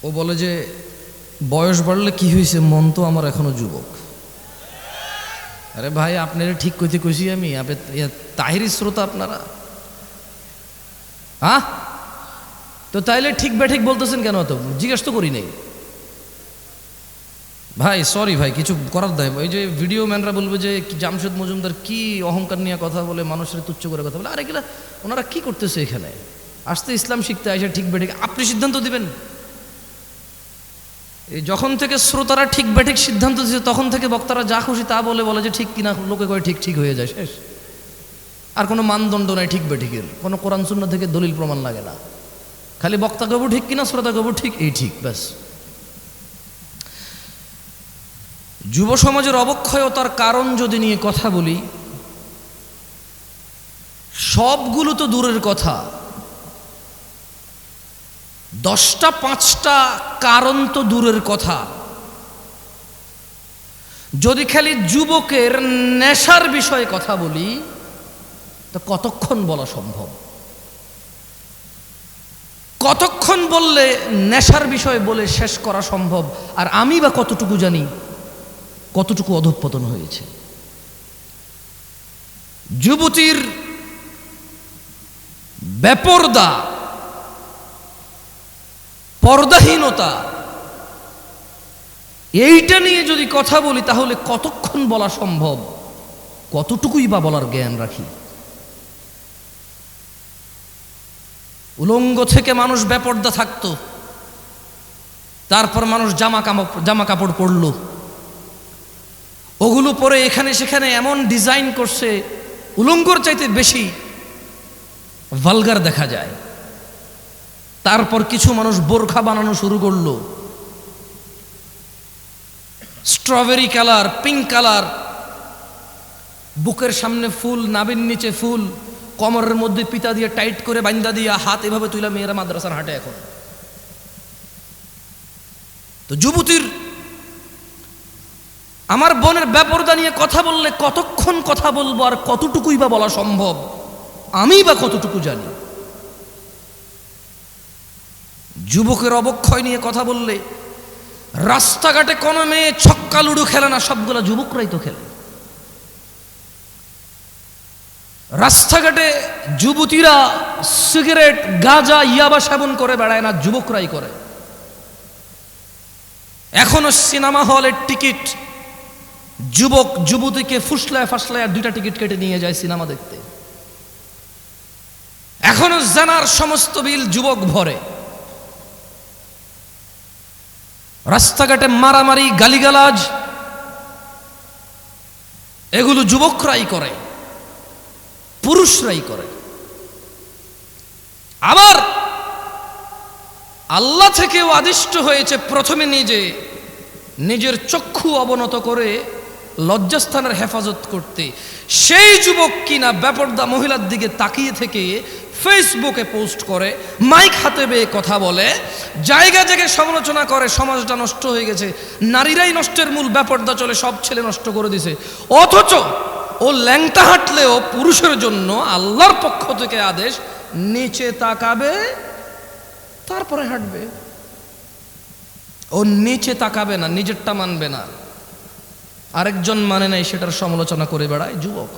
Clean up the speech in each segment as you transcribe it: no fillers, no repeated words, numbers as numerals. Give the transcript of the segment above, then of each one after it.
ও বলে যে বয়স বাড়লে কি হয়েছে, মন তো আমার এখনো যুবক। আরে ভাই, আপনারা ঠিক কইতে কইছি আমি, তাহিরি শ্রোতা আপনারা, তো তাইলে ঠিক বেঠিক বলতেছেন কেন? তো জিজ্ঞেস তো করি নাই ভাই, সরি ভাই, কিছু করার দেয়। ওই যে ভিডিও ম্যানরা বলবে যে জামশেদ মজুমদার কি অহংকার নিয়ে কথা বলে, মানুষের তুচ্ছ করে কথা বলে। আরে এগুলা ওনারা কি করতেছে এখানে? আসতে ইসলাম শিখতে আসে, ঠিক বেঠিক আপনি সিদ্ধান্ত দিবেন। এই যখন থেকে শ্রোতারা ঠিক বেঠিক সিদ্ধান্ত দিচ্ছে, তখন থেকে বক্তারা যা খুশি তা বলে যে ঠিক কিনা, লোকে কয় ঠিক হয়ে যায়, শেষ। আর কোনো মানদণ্ড নাই ঠিক বেঠিকের, কোনো কোরআন সুন্নাহ থেকে দলিল প্রমাণ লাগে না, খালি বক্তা কব ঠিক কিনা, শ্রোতা কব ঠিক, এই ঠিক, ব্যাস। যুব সমাজের অবক্ষয়তার কারণ যদি নিয়ে কথা বলি, সবগুলো তো দূরের কথা, 10টা 5টা কারণ তো দূরের কথা। যদি খালি যুবকের নেশার বিষয়ে কথা বলি, তো কতক্ষণ বলা সম্ভব? কতক্ষণ বললে নেশার বিষয় বলে শেষ করা সম্ভব? আর আমি বা কতটুকু জানি কতটুকু অধঃপতন হয়েছে। যুবতীর বেপরদা, পর্দাহীনতা, এইটা নিয়ে যদি কথা বলি, তাহলে কতক্ষণ বলা সম্ভব? কতটুকুই বা বলার জ্ঞান রাখি? উলঙ্গ থেকে মানুষ বেপরদা থাকতো, তারপর মানুষ জামা কাপড় পরলো, ওগুলো পরে এখানে সেখানে এমন ডিজাইন করছে, উলঙ্গর চাইতে বেশি ভালগার দেখা যায়। তারপর কিছু মানুষ বোরখা বানানো শুরু করলো, স্ট্রবেরি কালার, পিঙ্ক কালার, বুকের সামনে ফুল, নাভির নিচে ফুল, কোমরের মধ্যে পিতা দিয়ে টাইট করে বান্দা দিয়া হাত এভাবে তুইলা মেয়েরা মাদ্রাসার হাঁটে এখন। তো যুবতীর, আমার বোনের বেপরদা নিয়ে কথা বললে কতক্ষণ কথা বলবো, আর কতটুকুই বা বলা সম্ভব? আমি বা কতটুকু জানি? যুবকের অবক্ষয় নিয়ে কথা বললে, রাস্তাঘাটে কোনো মেয়ে ছক্কা লুডু খেলে না, সবগুলা যুবকরাই তো খেলে। রাস্তাঘাটে যুবতীরা সিগারেট, গাঁজা, ইয়াবা সেবন করে বেড়ায় না, যুবকরাই করে। এখনো সিনেমা হলের টিকিট যুবক যুবতীকে ফুসলায় ফাসলায় 2টা টিকিট কেটে নিয়ে যায় সিনেমা দেখতে। এখনো জানার সমস্ত বিল যুবক ভরে। রাস্তাঘাটে মারামারি, গালিগালাজ, এগুলো যুবকরাই করে, পুরুষরাই করে। আবার আল্লাহ থেকেও আদিষ্ট হয়েছে প্রথমে নিজের চক্ষু অবনত করে লজ্জাস্থানের হেফাজত করতে। সেই যুবক কিনা বেপরদা মহিলার দিকে তাকিয়ে থেকে ফেসবুকে পোস্ট করে, মাইক হাতে বেয়ে কথা বলে, জায়গায় জায়গায় সমালোচনা করে, সমাজটা নষ্ট হয়ে গেছে, নারীরাই নষ্টের মূল, বেপরদা চলে, সব ছেলে নষ্ট করে দিছে। অথচ ও ল্যাংটা হাঁটলেও পুরুষের জন্য আল্লাহর পক্ষ থেকে আদেশ, নিচে তাকাবে তারপরে হাঁটবে। ও নিচে তাকাবে না, নিজেরটা মানবে না, আরেকজন মানে নাই, সেটার সমালোচনা করে বেড়ায় যুবক।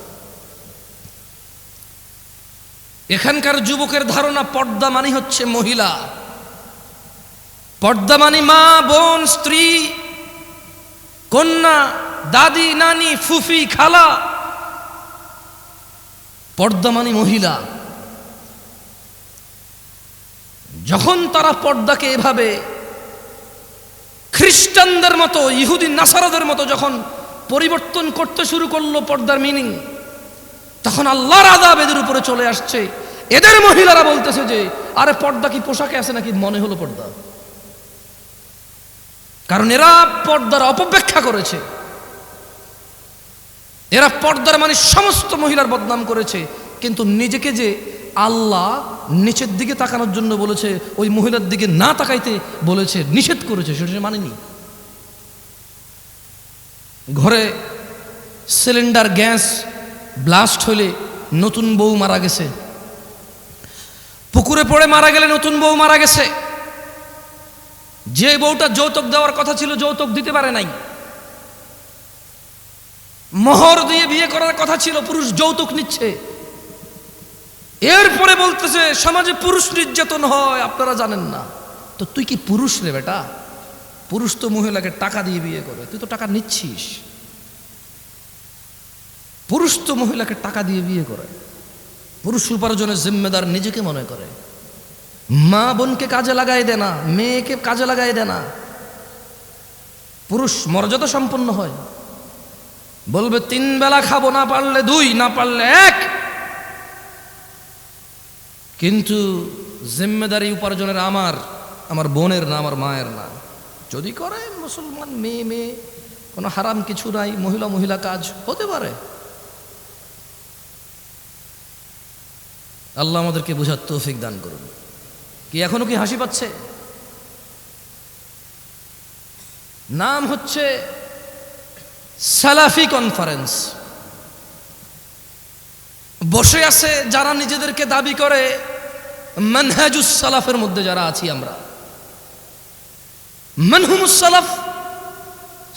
এখানকার যুবকের ধারণা পর্দা মানে হচ্ছে মহিলা, পর্দা মানে মা, বোন, স্ত্রী, কন্যা, দাদি, নানি, ফুফি, খালা। পর্দা মানে মহিলা। যখন তারা পর্দাকে এভাবে খ্রিস্টানদের মতো, ইহুদি নাসারাদের মতো যখন পরিবর্তন করতে শুরু করলো পর্দার মিনিং, তখন আল্লাহর আযাব এদের উপরে চলে আসছে। এদের মহিলারা বলতেছে যে আরে পর্দা কি পোশাকে আছে নাকি, মনে হলো পর্দা। কারণ এরা পর্দার অপব্যাখ্যা করেছে, এরা পর্দার মানে সমস্ত মহিলার বদনাম করেছে। কিন্তু নিজেকে যে আল্লাহ নিচের দিকে তাকানোর জন্য বলেছে, ওই মহিলার দিকে না তাকাইতে বলেছে, নিষেধ করেছে, সেটা মানেনি। ঘরে সিলিন্ডার গ্যাস ব্লাস্ট হলে নতুন বউ মারা গেছে, পুকুরে পড়ে মারা গেলে নতুন বউ মারা গেছে, যে বউটা যৌতুক দেওয়ার কথা ছিল যৌতুক দিতে পারে নাই, মোহর দিয়ে বিয়ে করার কথা ছিল, পুরুষ যৌতুক নিচ্ছে। এরপরে বলতেছে সমাজে পুরুষ নির্যাতন হয়, আপনারা জানেন না। তো তুই কি পুরুষ রে বেটা? পুরুষ তো মহিলাকে টাকা দিয়ে বিয়ে করে, তুই তো টাকা নিচ্ছিস। পুরুষ তো মহিলাকে টাকা দিয়ে বিয়ে করে, পুরুষ উপার্জনের জিম্মেদার নিজেকে মনে করে। মা বোনকে কাজে লাগাই দেয় না, মেয়েকে কাজে লাগাই দেয় না। পুরুষ মর্যাদা সম্পন্ন হয়, বলবে 3 বেলা খাবো, না পারলে 2, না পারলে 1। কিন্তু জিম্মেদারি উপার্জনের আমার বোনের না, আমার মায়ের না। যদি করে মুসলমান মেয়ে, কোনো হারাম কিছু নাই, মহিলা কাজ হতে পারে। আল্লাহ আমাদেরকে বোঝার তৌফিক দান করুন। কি এখনো কি হাসি পাচ্ছে? নাম হচ্ছে সালাফি কনফারেন্স। বসে আছে যারা নিজেদেরকে দাবি করে মানহাজুস সালাফের মধ্যে যারা আছি আমরা। মানহুমুস সালাফ,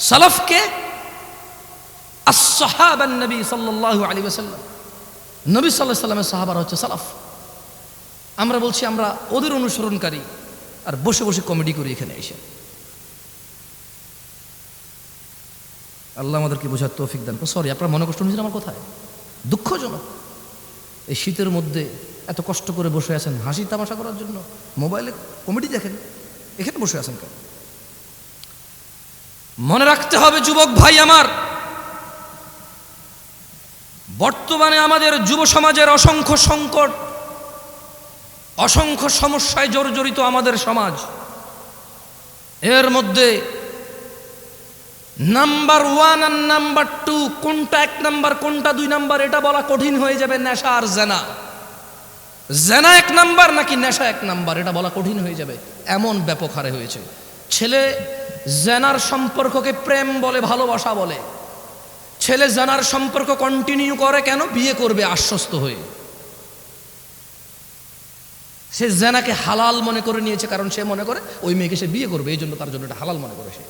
সালাফকে আসহাবান নবী সাল্লাল্লাহু আলাইহি ওয়াসাল্লাম, নবী সাল্লাল্লাহু আলাইহি ওয়াসাল্লামের সাহাবারা হচ্ছে সালাফ। আমরা বলছি আমরা ওদের অনুসরণকারী, আর বসে বসে কমেডি করি এখানে এসে। আল্লাহ আমাদেরকে বোঝার তৌফিক দান। সরি, আপনারা মনে কষ্ট নিয়েছেন আমার কথায়? দুঃখজনক। এই শীতের মধ্যে এত কষ্ট করে বসে আছেন হাসি তামাশা করার জন্য, মোবাইলে কমেডি দেখেন, এখানে বসে আছেন কেন? মনে রাখতে হবে যুবক ভাই আমার, বর্তমানে আমাদের যুব সমাজের অসংখ্য সংকট, অসংখ্য সমস্যায় জর্জরিত আমাদের সমাজ। এর মধ্যে নাম্বার 1 আর নাম্বার 2, কোনটা 1 নাম্বার কোনটা 2 নাম্বার এটা বলা কঠিন হয়ে যাবে। নেশা আর জেনা, জেনা 1 নাম্বার নাকি নেশা 1 নাম্বার এটা বলা কঠিন হয়ে যাবে, এমন ব্যাপক হারে হয়েছে। ছেলে জেনার সম্পর্ককে প্রেম বলে, ভালোবাসা বলে। ছেলে জেনার সম্পর্ক কন্টিনিউ করে কেন? বিয়ে করবে আশ্বস্ত হয়ে। সে জেনাকে হালাল মনে করে নিয়েছে, কারণ সে মনে করে ওই মেয়েকে সে বিয়ে করবে, এই জন্য তার জন্য এটা হালাল মনে করে সে।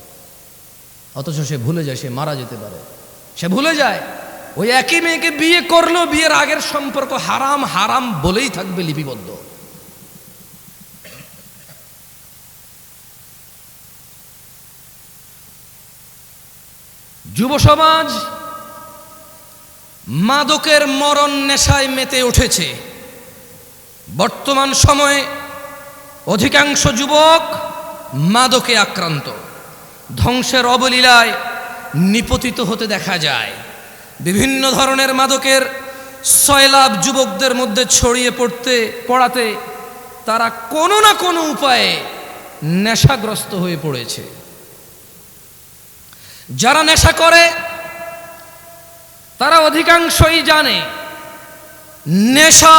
অথচ সে ভুলে যায় সে মারা যেতে পারে। সে ভুলে যায় ওই একই মেয়েকে বিয়ে করলেও বিয়ের আগের সম্পর্ক হারাম হারাম বলেই থাকবে লিপিবদ্ধ। যুব সমাজ মাদকের মরণ নেশায় মেতে উঠেছে। বর্তমান সময়ে অধিকাংশ যুবক মাদকে আক্রান্ত, ধ্বংসের অবলীলায় নিপতিত হতে দেখা যায়। বিভিন্ন ধরনের মাদকের সয়লাভ যুবকদের মধ্যে ছড়িয়ে পড়াতে তারা কোনো না কোনো উপায়ে নেশাগ্রস্ত হয়ে পড়েছে। যারা নেশা করে তারা অধিকাংশই জানে নেশা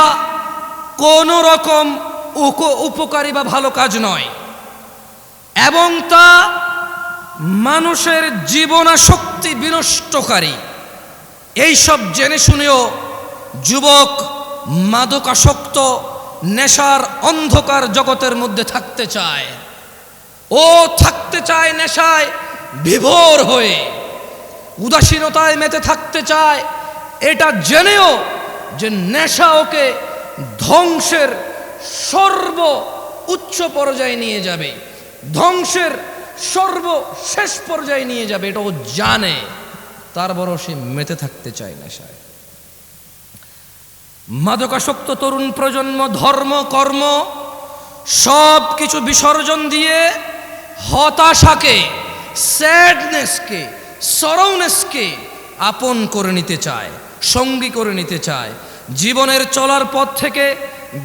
কোনো রকম উপকারী বা ভালো কাজ নয়, এবং তা মানুষের জীবনাশক্তি বিনষ্টকারী। এইসব জেনে শুনেও যুবক মাদকাসক্ত নেশার অন্ধকার জগতের মধ্যে থাকতে চায়। ও থাকতে চায় নেশায় বিভোর হয়ে, উদাসীনতায় মেতে থাকতে চায়, এটা জেনেও যে নেশা ওকে ধ্বংসের সর্ব উচ্চ পর্যায়ে নিয়ে যাবে, ধ্বংসের সর্বশেষ পর্যায়ে নিয়ে যাবে, এটা ও জানে, তারপরও সে মেতে থাকতে চায় নেশায়। মাদকাসক্ত তরুণ প্রজন্ম ধর্ম কর্ম সব কিছু বিসর্জন দিয়ে হতাশাকে, স্যাডনেসকে, সরৌনেসকে আপন করে নিতে চায়, সঙ্গী করে নিতে চায়। জীবনের চলার পথ থেকে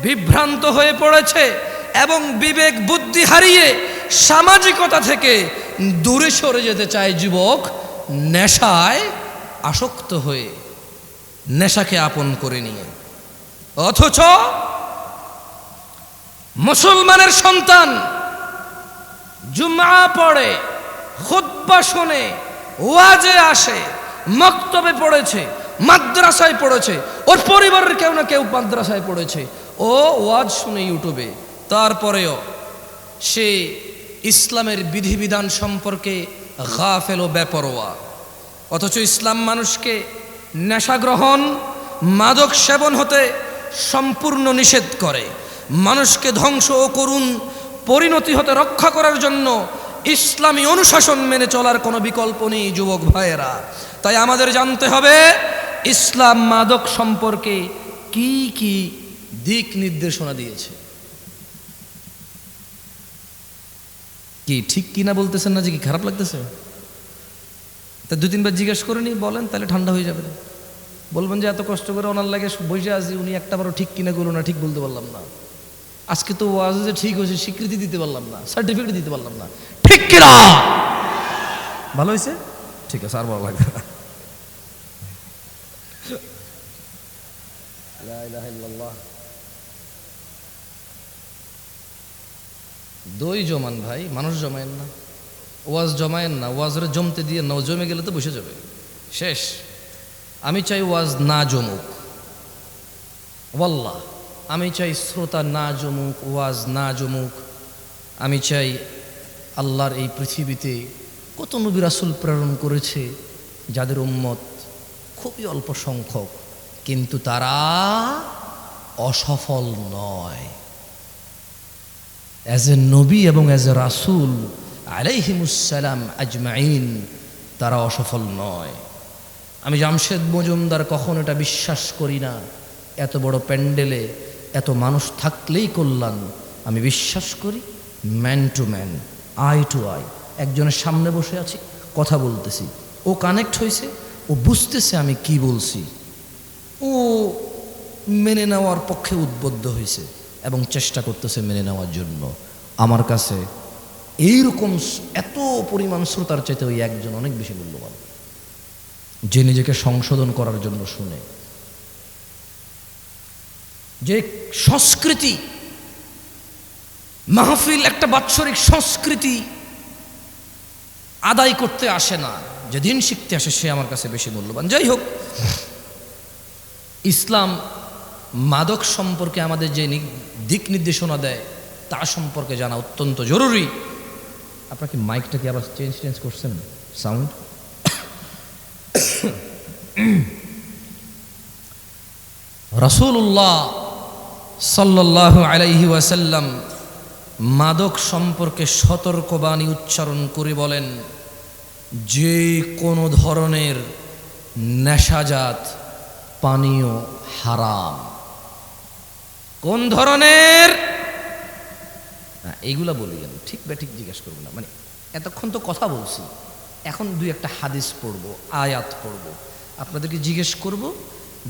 বিভ্রান্ত হয়ে পড়েছে এবং বিবেক বুদ্ধি হারিয়ে সামাজিকতা থেকে দূরে সরে যেতে চায় যুবক, নেশায় আসক্ত হয়ে, নেশাকে আপন করে নিয়ে। অথচ মুসলমানের সন্তান জুমআ পড়ে, খুতবা শোনে, ওয়াজে আসে, মক্তবে পড়েছে, মাদ্রাসায় পড়েছে, ওর পরিবারের কেউ না কেউ মাদ্রাসায় পড়েছে, ও ওয়াজ শুনে ইউটিউবে, তারপরেও সে ইসলামের বিধিবিধান সম্পর্কে গাফেল ও বেপরোয়া। অথচ ইসলাম মানুষকে নেশা গ্রহণ, মাদক সেবন হতে সম্পূর্ণ নিষেধ করে। মানুষকে ধ্বংস ও করুণ পরিণতি হতে রক্ষা করার জন্য ইসলামী অনুশাসন মেনে চলার কোনো বিকল্প নেই যুবক ভাইয়েরা। তাই আমাদের জানতে হবে ইসলাম মাদক সম্পর্কে কি কি দিক নির্দেশনা দিয়েছে। কি ঠিক কিনা বলতেছেন না যে কি খারাপ লাগতেছে? তা 2-3 বার জিজ্ঞেস করে নি, বলেন, তাহলে ঠান্ডা হয়ে যাবে। বলবেন যে এত কষ্ট করে ওনার লাগে বসে আছি, উনি একটা বারও ঠিক কিনা করলো না, ঠিক বলতে পারলাম না। আজকে তো ওয়াজ যে ঠিক হয়েছে স্বীকৃতি দিতে পারলাম না, সার্টিফিকেট দিতে পারলাম না, ঠিক কিনা? ভালো হয়েছে, ঠিক আছে, আর ভালো লাগবে না। লা ইলাহা ইল্লাল্লাহ। দই জমান ভাই, মানুষ জমায়েন না, ওয়াজ জমায়েন না, ওয়াজের জমতে দিয়ে না, জমে গেলে তো বসে যাবে, শেষ। আমি চাই ওয়াজ না জমুক, ওয়াল্লাহ আমি চাই শ্রোতা না জমুক, ওয়াজ না জমুক। আমি চাই আল্লাহর এই পৃথিবীতে কত নবী রাসূল প্রেরণ করেছে যাদের উম্মত খুবই অল্প সংখ্যক, কিন্তু তারা অসফল নয়। অ্যাজ এ নবী এবং অ্যাজ এ রাসূল আলাইহিমুসসালাম আজমাইন তারা অসফল নয়। আমি জামশেদ মজুমদার কখন এটা বিশ্বাস করি না এত বড় প্যান্ডেলে এত মানুষ থাকলেই কল্যাণ। আমি বিশ্বাস করি man to man, I to I. একজনের সামনে বসে আছি, কথা বলতেছি, ও কানেক্ট হয়েছে, ও বুঝতেছে আমি কি বলছি, ও মেনে নেওয়ার পক্ষে উদ্বুদ্ধ হয়েছে এবং চেষ্টা করতেছে মেনে নেওয়ার জন্য। আমার কাছে এইরকম এত পরিমাণ শ্রোতার চাইতে ওই একজন অনেক বেশি মূল্যবান, যে নিজেকে সংশোধন করার জন্য শুনে। যে সংস্কৃতি মাহফিল একটা বাৎসরিক সংস্কৃতি আদায় করতে আসে না, যে দিন শিখতে আসে, সে আমার কাছে বেশি মূল্যবান। যাই হোক, ইসলাম মাদক সম্পর্কে আমাদের যে দিক নির্দেশনা দেয় তা সম্পর্কে জানা অত্যন্ত জরুরি। আপনার কি মাইকটা কি আবার চেঞ্জ করছেন সাউন্ড? রাসূলুল্লাহ সাল্লাল্লাহু আলাইহি ওয়াসাল্লাম মাদক সম্পর্কে সতর্কবাণী উচ্চারণ করে বলেন, যে কোনো ধরনের নেশাজাত পানীয় হারাম। কোন ধরনের? এইগুলা বলিলেন, ঠিক ঠিক জিজ্ঞেস করবো না, মানে এতক্ষণ তো কথা বলছি, এখন 2-1টা হাদিস পড়বো, আয়াত পড়বো, আপনাদেরকে জিজ্ঞেস করব।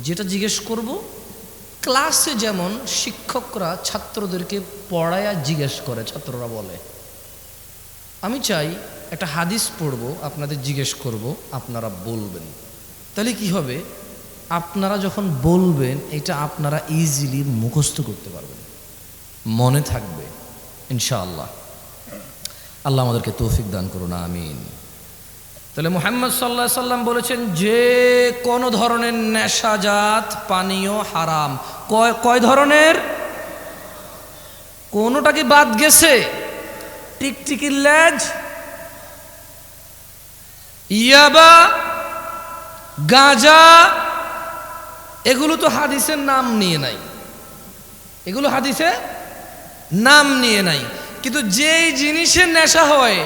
যেটা জিজ্ঞেস করব ক্লাসে যেমন শিক্ষকরা ছাত্রদেরকে পড়ায়া জিজ্ঞেস করে, ছাত্ররা বলে, আমি চাই একটা হাদিস পড়বো, আপনাদের জিজ্ঞেস করব, আপনারা বলবেন। তাহলে কি হবে? আপনারা যখন বলবেন এটা আপনারা ইজিলি মুখস্থ করতে পারবেন, মনে থাকবে ইনশাআল্লাহ। আল্লাহ আমাদেরকে তৌফিক দান করুন, আমিন। তাহলে মুহাম্মদ সাল্লাল্লাহু আলাইহি সাল্লাম বলেছেন যে কোনো ধরনের নেশাজাত পানীয় হারাম। কয় ধরনের? কোনোটা কি বাদ গেছে? টিকটিকির লেজ, ইয়াবা, গাঁজা, এগুলো তো হাদিসের নাম নিয়ে নাই, এগুলো হাদিসে নাম নিয়ে নাই। কিন্তু যেই জিনিসের নেশা হয়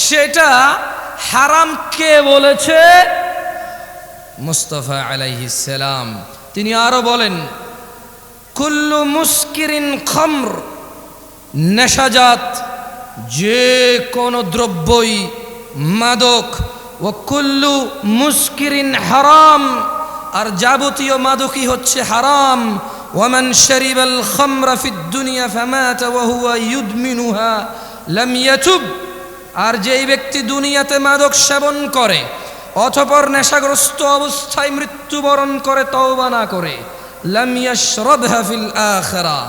সেটা হারাম কে বলেছে? মুস্তাফা আলাইহিস সালাম। তিনি আরো বলেন, কুল্লু মুস্কিরিন খামর, নেশাজাত যে কোনো দ্রব্যই মাদক, ও কুল্লু মুস্কিরিন হারাম, আর যাবতীয় মাদকই হচ্ছে হারাম। ওয়ামান শারিবাল খামরা ফিদ দুনিয়া ফামাতা ওয়া হুয়া ইউদমিনুহা লাম ইয়াতুব, আর যেই ব্যক্তি দুনিয়াতে মাদক সেবন করে অতঃপর নেশাগ্রস্ত অবস্থায় মৃত্যুবরণ করে তওবা না করে, লাম ইয়াশরাবহা ফিল আখিরা,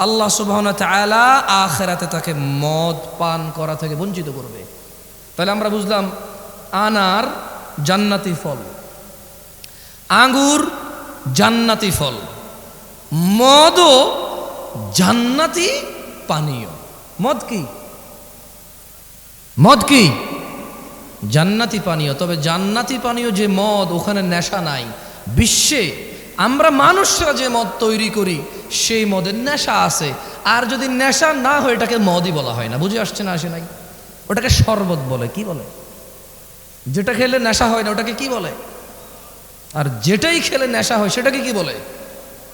আল্লাহ সুবহানাহু ওয়া তাআলা আখিরাতে তাকে মদ পান করা থেকে বঞ্চিত করবে। তাহলে আমরা বুঝলাম আনার জান্নাতি ফল, আঙ্গুর জান্নাতি ফল, মদও জান্নাতি পানীয়। মদ কি? মদ কি? জান্নাতি পানীয়। তবে জান্নাতি পানীয় যে মদ, ওখানে নেশা নাই। বিশ্বে আমরা মানুষরা যে মদ তৈরি করি সেই মদের নেশা আছে। আর যদি নেশা না হয় এটাকে মদই বলা হয় না। বুঝে আসছে না? আসে নাই? ওটাকে শরবত বলে। কি বলে? যেটা খেলে নেশা হয় না ওটাকে কি বলে? আর যেটাই খেলে নেশা হয় সেটাকে কি বলে?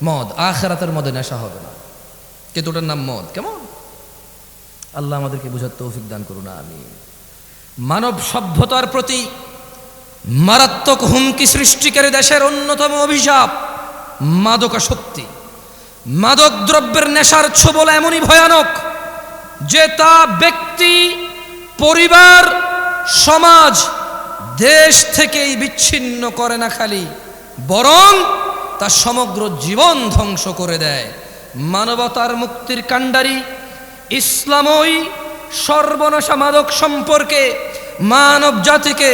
মদ। আখিরাতের মধ্যে নেশা হবে না, কিন্তু ওটার নাম মদ। কেমন? আল্লাহ আমাদেরকে বুঝার তৌফিক দান করুন, আমিন। মানব সভ্যতার প্রতি মারাত্মক হুমকি সৃষ্টিকারী দেশের অন্যতম অভিশাপ মাদকাসক্তি। মাদক দ্রব্যের নেশার ছোবল এমনই ভয়ানক যে তা ব্যক্তি, পরিবার, সমাজ, দেশ থেকেই বিচ্ছিন্ন করে না খালি, বরং তা সমগ্র জীবন ধ্বংস করে দেয়। মানবতার মুক্তির কাণ্ডারি ইসলামই সর্বনাশা মাদক সম্পর্কে মানব জাতিকে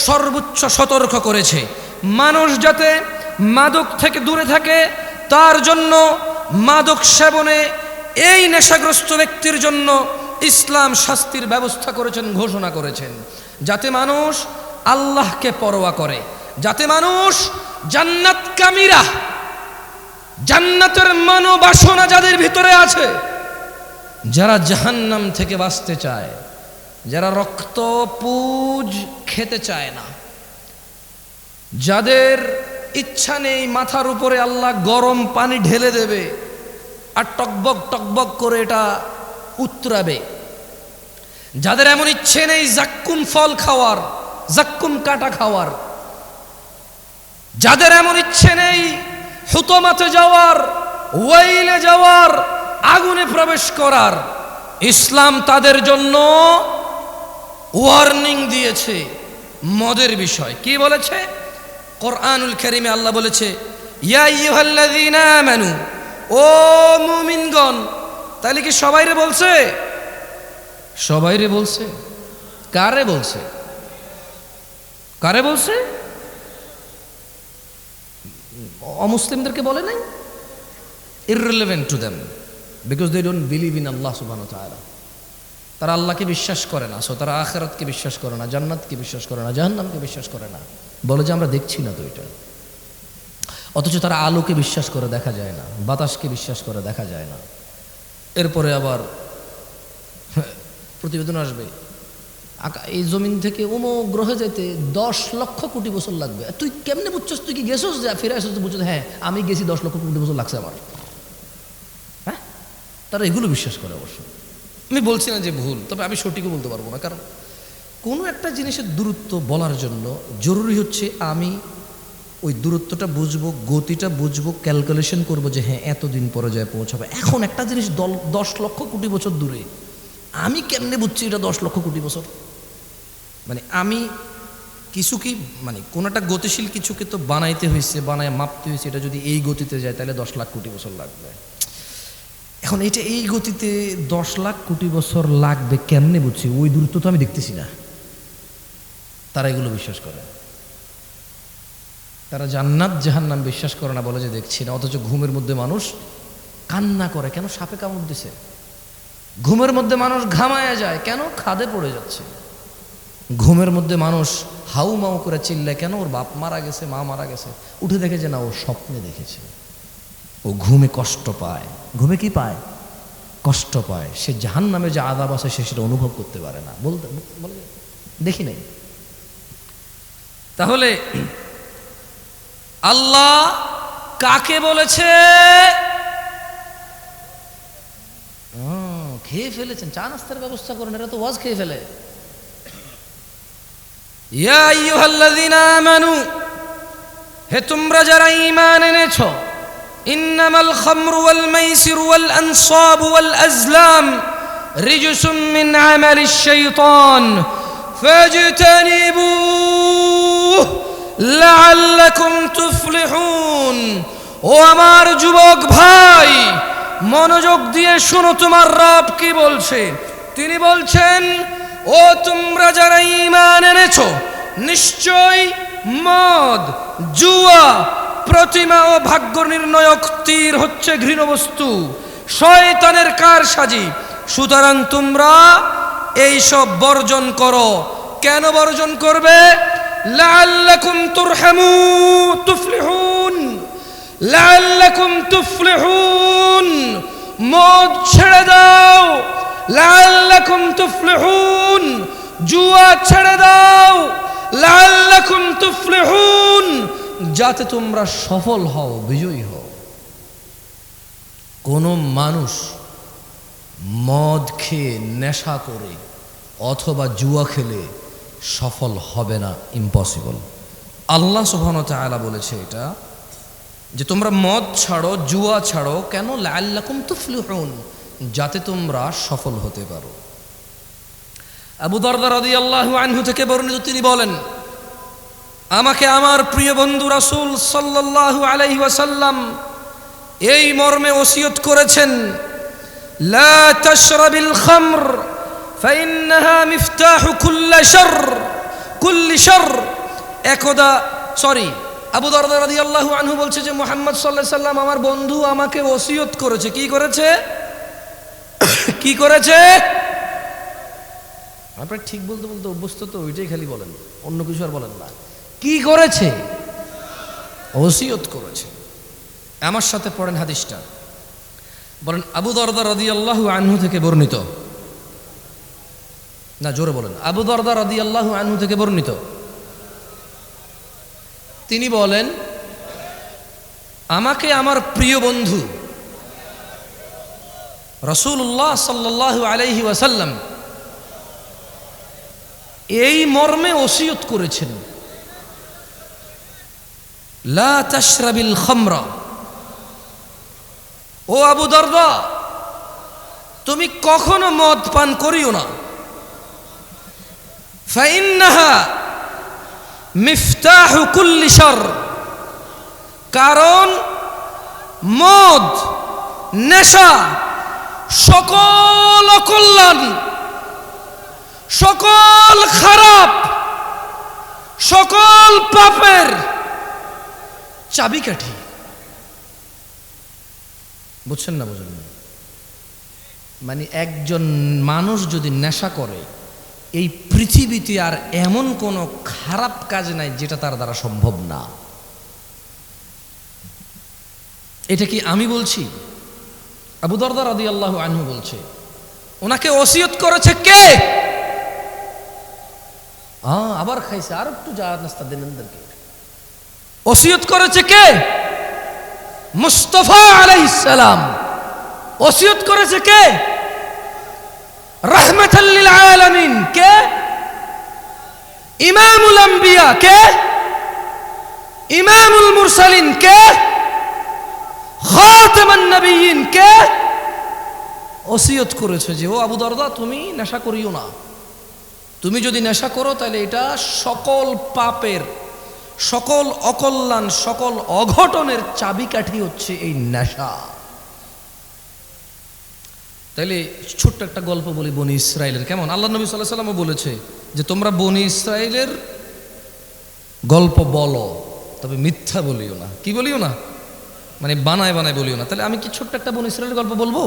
সর্বোচ্চ সতর্ক করেছে। মানুষ যাতে মাদক থেকে দূরে থাকে তার জন্য মাদক সেবনে এই নেশাগ্রস্ত ব্যক্তির জন্য ইসলাম শাস্তির ব্যবস্থা করেছেন, ঘোষণা করেছেন, যাতে মানুষ আল্লাহকে পরোয়া করে, যাতে মানুষ জান্নাতকামীরা, জান্নাতের মনোবাসনা যাদের ভিতরে আছে, যারা জাহান্নাম থেকে বাঁচতে চায়, যারা রক্ত পুজ খেতে চায় না, যাদের ইচ্ছা নেই মাথার উপরে আল্লাহ গরম পানি ঢেলে দেবে আর টকবক টকবক করে এটা উতরাবে, যাদের এমন ইচ্ছে নেই জাক্কুম ফল খাওয়ার, জাক্কুম কাটা খাওয়ার, যাদের এমন ইচ্ছে নেই হুতমাতে যাওয়ার, ওয়াইলে যাওয়ার, আগুনে প্রবেশ করার, ইসলাম তাদের জন্য ওয়ার্নিং দিয়েছে মদের বিষয়। কি বলেছে? কোরআনুল কারীমে আল্লাহ বলেছে, ইয়া আইয়ুহাল্লাযীনা আমানু, ও মুমিনগণ। তাহলে কি সবাইরে বলছে? সবাইরে বলছে। কারে বলছে? কারে বলছে? অমুসলিমদেরকে বলে নাই? irrelevant to them because they don't believe in Allah subhanahu wa ta'ala. তারা আল্লাহকে বিশ্বাস করে না, সো তারা আখিরাতকে বিশ্বাস করে না, জান্নাতকে বিশ্বাস করে না, জাহান্নামকে বিশ্বাস করে না। বলে যে আমরা দেখছি না তো এটা। অথচ তারা আলোকে বিশ্বাস করে দেখা যায় না, বাতাসকে বিশ্বাস করে দেখা যায় না। এরপরে আবার প্রতিবেদন আসবে এই জমিন থেকে অমুক গ্রহে যেতে 10 লক্ষ কোটি বছর লাগবে। তুই কেমনে বুঝছস? তুই কি গেছস? যা ফিরে আসছিস বুঝছো? হ্যাঁ আমি গেছি, 10 লক্ষ কোটি বছর লাগছে আমার। হ্যাঁ, তারা এগুলো বিশ্বাস করে। অবশ্য আমি বলছি না যে ভুল, তবে আমি সঠিকও বলতে পারবো না, কারণ কোনো একটা জিনিসের দূরত্ব বলার জন্য জরুরি হচ্ছে আমি ওই দূরত্বটা বুঝবো, গতিটা বুঝবো, ক্যালকুলেশন করবো যে হ্যাঁ এতদিন পরে যায় পৌঁছাবে। এখন একটা জিনিস 10 লক্ষ কোটি বছর দূরে, আমি কেমনে বুঝছি এটা 10 লক্ষ কোটি বছর? মানে আমি কিছু কি মানে কোন একটা গতিশীল কিছুকে তো বানাইতে হয়েছে, বানায় মাপতে হয়েছে, এটা যদি এই গতিতে যায় তাহলে 10 লাখ কোটি বছর লাগবে। এখন এটা এই গতিতে 10 লাখ কোটি বছর লাগবে কেমনে বুঝছি? ওই দূরত্ব তো আমি দেখতেছি না। তারা এগুলো বিশ্বাস করে। তারা জান্নাত জাহান্নাম বিশ্বাস করে না, বলে যে দেখছি না। অথচ ঘুমের মধ্যে মানুষ কান্না করে, কেন? সাপে কামড় দিছে। ঘুমের মধ্যে মানুষ ঘামায়া যায়, কেন? খাদে পড়ে যাচ্ছে। ঘুমের মধ্যে মানুষ হাউ মাউ করে চিল্লায়, কেন? ওর বাপ মারা গেছে, মা মারা গেছে। উঠে দেখে যে না, ও স্বপ্নে দেখেছে। ও ঘুমে কষ্ট পায়। ঘুমে কি পায়? কষ্ট পায়। সে জাহান্নামে যে আযাব আছে সে সেটা অনুভব করতে পারে না। বলে দেখি নাই। তাহলে আল্লাহ কাকে বলেছে? খেয়ে ফেলেছেন, চা নাস্তার ব্যবস্থা করেন, এরা তো ওয়াজ খেয়ে ফেলে। ইয়া আইয়ুহাল্লাযীনা আমানু, হে তোমরা যারা ঈমান এনেছো, ইন্নামাল খামরু ওয়াল মাইসিরু ওয়াল আনসাবু ওয়াল আজলাম রিজসুম মিন আমালিশ শাইতান ফাজতানিবুহু লাআল্লাকুম তুফলিহুন। ও আমার যুবক ভাই, মনোযোগ দিয়ে শোনো, তোমার রব কি বলছে। তিনি বলছেন, ও তোমরা যারা ঈমান এনেছো, নিশ্চয় মদ, জুয়া, প্রতিমা ও ভাগ্য নির্ণয়ক তীর হচ্ছে ঘৃণ্য বস্তু, শয়তানের কারসাজি। সুতরাং তোমরা এইসব বর্জন করো। কেন বর্জন করবে? লাআল্লাকুম তুফলিহুন, লাআল্লাকুম তুফলিহুন। মদ ছেড়ে দাও, লাআল্লাকুম তুফলিহুন। জুয়া ছেড়ে দাও, লাআল্লাকুম তুফলিহুন, যাতে তোমরা সফল হও, বিজয়ী হও। কোন মানুষ মদ খেয়ে নেশা করে অথবা জুয়া খেলে সফল হবে না, ইম্পসিবল। আল্লাহ সুবহানাহু ওয়া তাআলা বলেছে এটা, যে তোমরা মদ ছাড়ো, জুয়া ছাড়ো। কেন? লাআল্লাকুম তুফলিহুন, যাতে তোমরা সফল হতে পারো। আবু দারদা রাদিয়াল্লাহু আনহু থেকে বর্ণিত, তিনি বলেন, আমাকে আমার প্রিয় বন্ধু রাসূল সাল্লাল্লাহু আলাইহি ওয়াসাল্লাম এই মর্মে ওসিয়ত করেছেন, লা তাশরাবিল খামর ফাইন্নাহা মিফতাহু কুল্লি শারর। একদা আবু দারদা রাদিয়াল্লাহু আনহু বলছে যে মুহাম্মদ সাল্লাল্লাহু আলাইহি ওয়াসাল্লাম আমার বন্ধু আমাকে ওসিয়ত করেছে। কি করেছে? কি করেছে? আপনারা ঠিক বলতে বলতে অভ্যস্ত তো, ওইটাই খালি বলেন, অন্য কিছু আর বলেন না। কি করেছে? ওসিয়ত করেছে। আমার সাথে পড়েন হাদিসটা, বলেন আবু দারদা রাদিয়াল্লাহু আনহু থেকে বর্ণিত, না জোরে বলেন, আবু দারদা রাদিয়াল্লাহু আনহু থেকে বর্ণিত। তিনি বলেন, আমাকে আমার প্রিয় বন্ধু রাসূলুল্লাহ সাল্লাল্লাহু আলাইহি ওয়াসাল্লাম এই মর্মে ওসিয়ত করেছেন, লা তাশরাবিল খামরা। ও আবু দারদা, তুমি কখনো মদ পান করিও না। ফাইন্নাহা মিফতাহু কুল্লি শারর, কারণ মদ, নেশা সকল অকল্যাণ, সকল খারাপ, সকল পাপের চাবিকাঠি। বুঝছেন না? বুঝেন না? মানে একজন মানুষ যদি নেশা করে, এই পৃথিবীতে আর এমন কোনো খারাপ কাজ নাই যেটা তার দ্বারা সম্ভব না। এটা কি আমি বলছি? আবু দারদা রাদিয়াল্লাহু আনহু বলছে। ওনাকে ওসিয়ত করেছে কে? আবার খাইছে, আর একটু যা নাস্তা দেন এদেরকে। ওসিয়ত করেছে কে? মুস্তাফা আলাইহিস সালাম। ওসিয়ত করেছে কে? রাহমাতাল লিল আলামিন। কে? ইমামুল আম্বিয়া। কে? ইমামুল মুরসালিন। কে? খাতামান নবিয়্যিন। কে? ওসিয়ত করেছে যে ও আবু দারদা, তুমি নেশা করিও না। তুমি যদি নেশা করো তাহলে এটা সকল পাপের, সকল অকল্যাণ, সকল অঘটনের চাবিকাঠি হচ্ছে এই নেশা। তাইলে ছোট্ট একটা গল্প বলি বনি ইসরাইলের। কেমন? আল্লাহ নবী সাল্লাল্লাহু আলাইহি ওয়াসাল্লামও বলেছে যে তোমরা বনি ইসরাইলের গল্প বলো, তবে মিথ্যা বলিও না। কি বলিও না? মানে বানায় বানায় বলিও না। তাহলে আমি কি ছোট্ট একটা বনি ইসরাইলের গল্প বলবো?